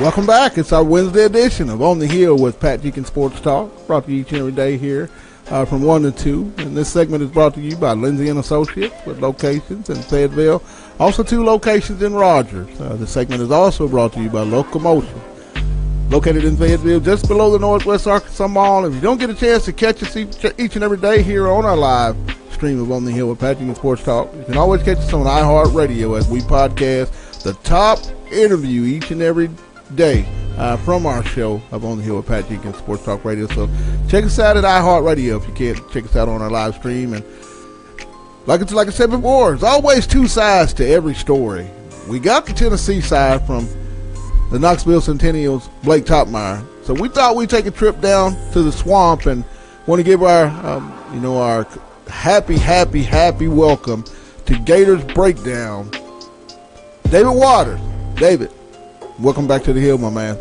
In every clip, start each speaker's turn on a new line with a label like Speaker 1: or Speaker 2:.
Speaker 1: Welcome back. It's our Wednesday edition of On the Hill with Pat Jenkins Sports Talk, brought to you each and every day here from 1 to 2. And this segment is brought to you by Lindsay & Associates with locations in Fayetteville, also 2 locations in Rogers. The segment is also brought to you by Locomotion, located in Fayetteville just below the Northwest Arkansas Mall. If you don't get a chance to catch us each and every day here on our live stream of On the Hill with Pat Jenkins Sports Talk, you can always catch us on iHeartRadio as we podcast the top interview each and every day from our show of On the Hill with Pat Jenkins Sports Talk Radio. So check us out at iHeartRadio if you can't check us out on our live stream. And like I said before, there's always 2 sides to every story. We got the Tennessee side from the Knoxville Centennial's Blake Topmeyer. So we thought we'd take a trip down to the swamp and want to give our our happy welcome to Gators Breakdown, David Waters. David, welcome back to the Hill, my man.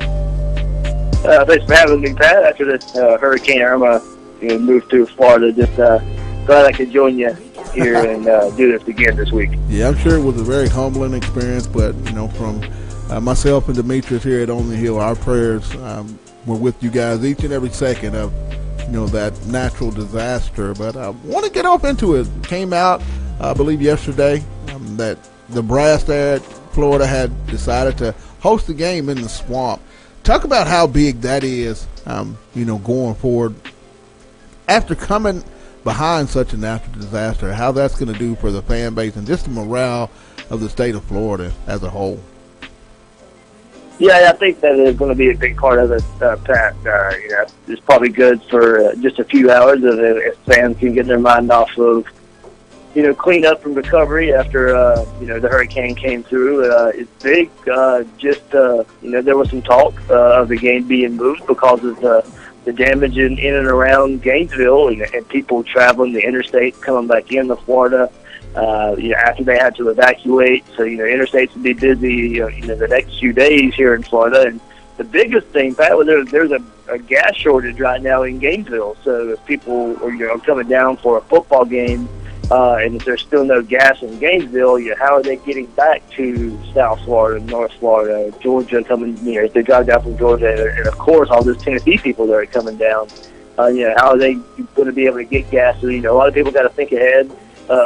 Speaker 2: Thanks for having me, Pat. After this Hurricane Irma moved through Florida, just glad I could join you here and do this again this week.
Speaker 1: Yeah, I'm sure it was a very humbling experience, but from myself and Demetrius here at On the Hill, our prayers were with you guys each and every second of that natural disaster. But I want to get off into it. It came out, I believe, yesterday that the brass there at Florida had decided to host the game in the swamp. Talk about how big that is, going forward after coming behind such a natural disaster, how that's going to do for the fan base and just the morale of the state of Florida as a whole.
Speaker 2: Yeah, I think that is going to be a big part of it, Pat. It's probably good for just a few hours if fans can get their mind off of clean up and recovery after, the hurricane came through. It's big. There was some talk of the game being moved because of the damage in and around Gainesville and people traveling the interstate coming back into Florida, after they had to evacuate. So, interstates would be busy, the next few days here in Florida. And the biggest thing, Pat, was there's a gas shortage right now in Gainesville. So if people are, coming down for a football game, and if there's still no gas in Gainesville, how are they getting back to South Florida, North Florida, Georgia coming, if they drive down from Georgia, and of course all those Tennessee people that are coming down, how are they going to be able to get gas? So, a lot of people got to think ahead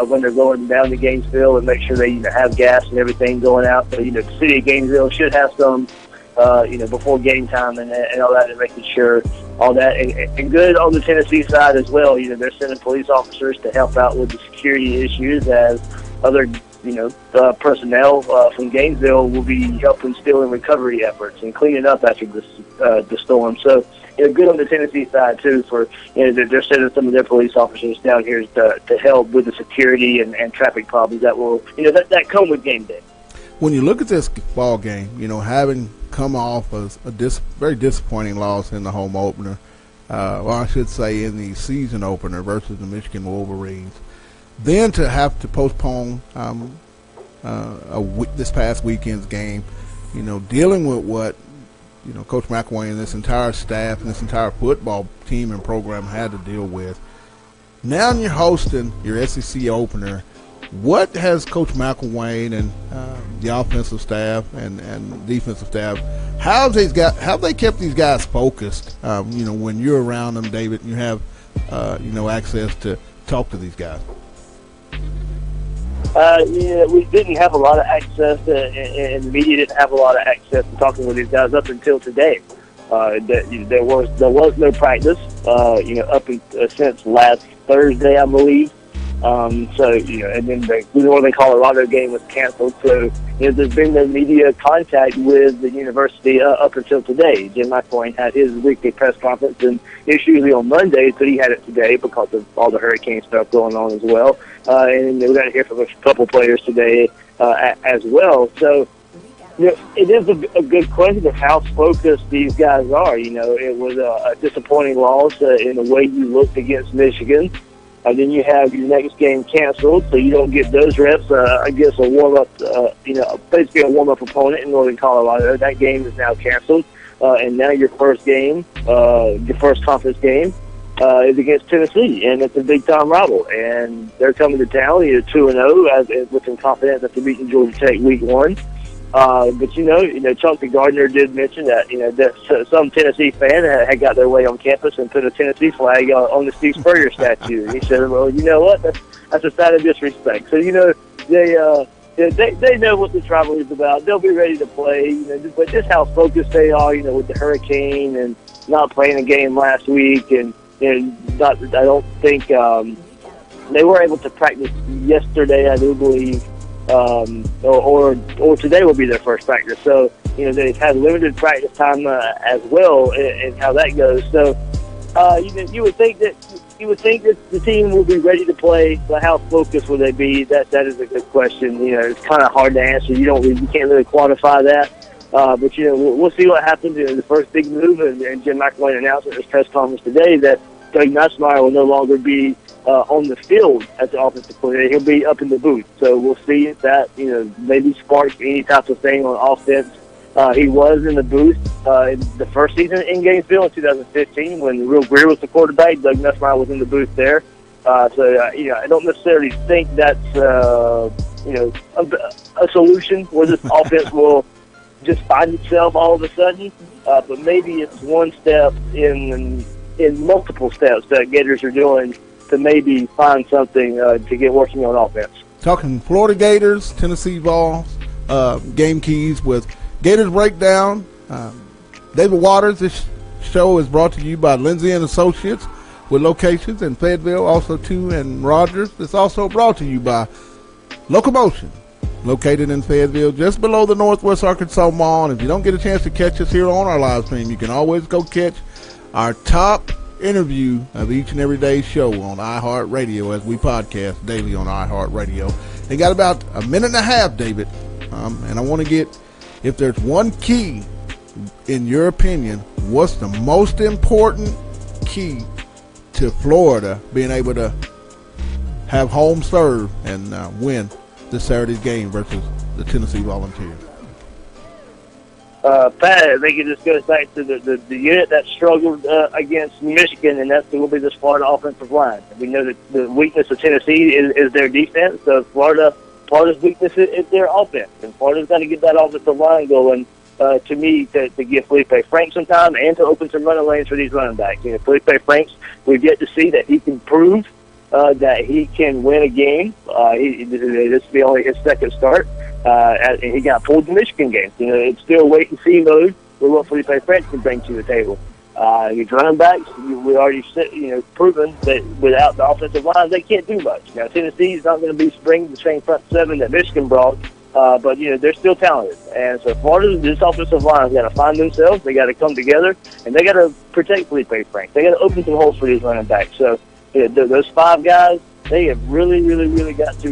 Speaker 2: when they're going down to Gainesville and make sure they, have gas and everything going out. So, the city of Gainesville should have some, before game time and all that, and making sure all that. And good on the Tennessee side as well. They're sending police officers to help out with the security issues as other, personnel from Gainesville will be helping still in recovery efforts and cleaning up after the storm. So, good on the Tennessee side, too, for, they're sending some of their police officers down here to help with the security and traffic problems that will, that come with game day.
Speaker 1: When you look at this ball game, having come off a very disappointing loss in the home opener, or I should say in the season opener versus the Michigan Wolverines, then to have to postpone this past weekend's game, dealing with what Coach McElwain and this entire staff and this entire football team and program had to deal with. Now you're hosting your SEC opener. What has Coach McElwain and the offensive staff and defensive staff, how have they kept these guys focused? When you're around them, David, and you have access to talk to these guys.
Speaker 2: We didn't have a lot of access, and the media didn't have a lot of access to talking with these guys up until today. There was no practice, since last Thursday, I believe. And then the Northern Colorado game was canceled. So, there's been no media contact with the university up until today. Jim McElwain had his weekly press conference, and it's usually on Mondays, but he had it today because of all the hurricane stuff going on as well. And we're going to hear from a couple players today as well. So, it is a good question of how focused these guys are. It was a disappointing loss in the way you looked against Michigan. And then you have your next game canceled, so you don't get those reps against a warm-up, basically a warm-up opponent in Northern Colorado. That game is now canceled. And now your first game, your first conference game, is against Tennessee, and it's a big-time rival. And they're coming to town, 2-0, with some confidence after beating Georgia Tech week 1. But Chauncey Gardner did mention that that some Tennessee fan had got their way on campus and put a Tennessee flag on the Steve Spurrier statue. He said, "Well, you know what? That's a sign of disrespect." So they know what this rivalry is about. They'll be ready to play. But just how focused they are, with the hurricane and not playing a game last week, and I don't think they were able to practice yesterday, I do believe. Or today will be their first practice. So, they've had limited practice time as well, and how that goes. So, you would think that the team will be ready to play, but how focused will they be? That is a good question. It's kind of hard to answer. You can't really quantify that. But we'll see what happens. The first big move, and Jim McElwain announced at his press conference today that Doug Nussmeier will no longer be on the field as the offensive coordinator. He'll be up in the booth. So we'll see if that maybe sparks any type of thing on offense. He was in the booth in the first season in Gainesville in 2015 when Will Greer was the quarterback. Doug Nussmeier was in the booth there. I don't necessarily think that's a solution where this offense will just find itself all of a sudden. But maybe it's one step in multiple steps that Gators are doing to maybe find something to get working on offense.
Speaker 1: Talking Florida Gators, Tennessee-Vols, game keys with Gators Breakdown. David Waters, this show is brought to you by Lindsay & Associates with locations in Fayetteville, also too in Rogers. It's also brought to you by Locomotion, located in Fayetteville, just below the Northwest Arkansas Mall. And if you don't get a chance to catch us here on our live stream, you can always go catch our top interview of each and every day show on iHeartRadio as we podcast daily on iHeartRadio. They got about a minute and a half, David, and I want to get, if there's one key, in your opinion, what's the most important key to Florida being able to have home serve and win this Saturday's game versus the Tennessee Volunteers?
Speaker 2: Pat, I think it just goes back to the unit that struggled against Michigan, and that will be this Florida offensive line. We know that the weakness of Tennessee is their defense, so Florida's weakness is their offense, and Florida's got to get that offensive line going, to me, to give Felipe Franks some time and to open some running lanes for these running backs. Felipe Franks, we've yet to see that he can prove that he can win a game. This will be only his second start. And he got pulled in the Michigan game. It's still wait and see mode with what Felipe Franks can bring to the table. These running backs, we already proven that without the offensive line, they can't do much. Now, Tennessee is not going to be bringing the same front seven that Michigan brought, but they're still talented. And so Florida, this offensive line has got to find themselves. They got to come together, and they got to protect Felipe Franks. They got to open some holes for these running backs. So those five guys, they have really, really, really got to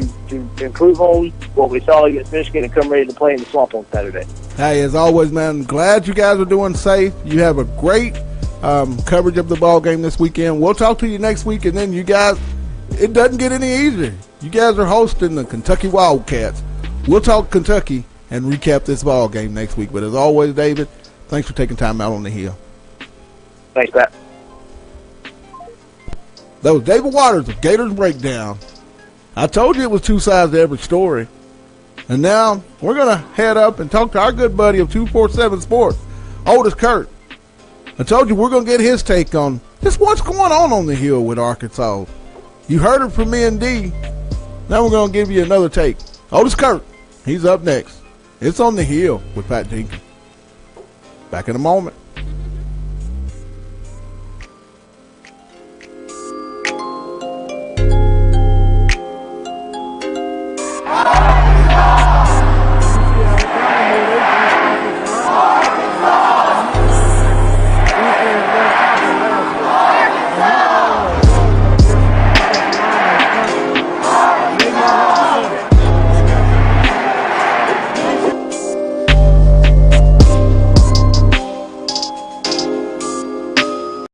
Speaker 2: improve on what we saw against Michigan and come ready to play in the swamp on Saturday.
Speaker 1: Hey, as always, man, glad you guys are doing safe. You have a great coverage of the ball game this weekend. We'll talk to you next week, and then you guys, it doesn't get any easier. You guys are hosting the Kentucky Wildcats. We'll talk Kentucky and recap this ball game next week. But as always, David, thanks for taking time out on the hill.
Speaker 2: Thanks, Pat.
Speaker 1: That was David Waters of Gators Breakdown. I told you it was two sides to every story. And now we're going to head up and talk to our good buddy of 247 Sports, Otis Kurt. I told you we're going to get his take on just what's going on the hill with Arkansas. You heard it from me and D. Now we're going to give you another take. Otis Kurt, he's up next. It's on the hill with Pat Jenkins. Back in a moment.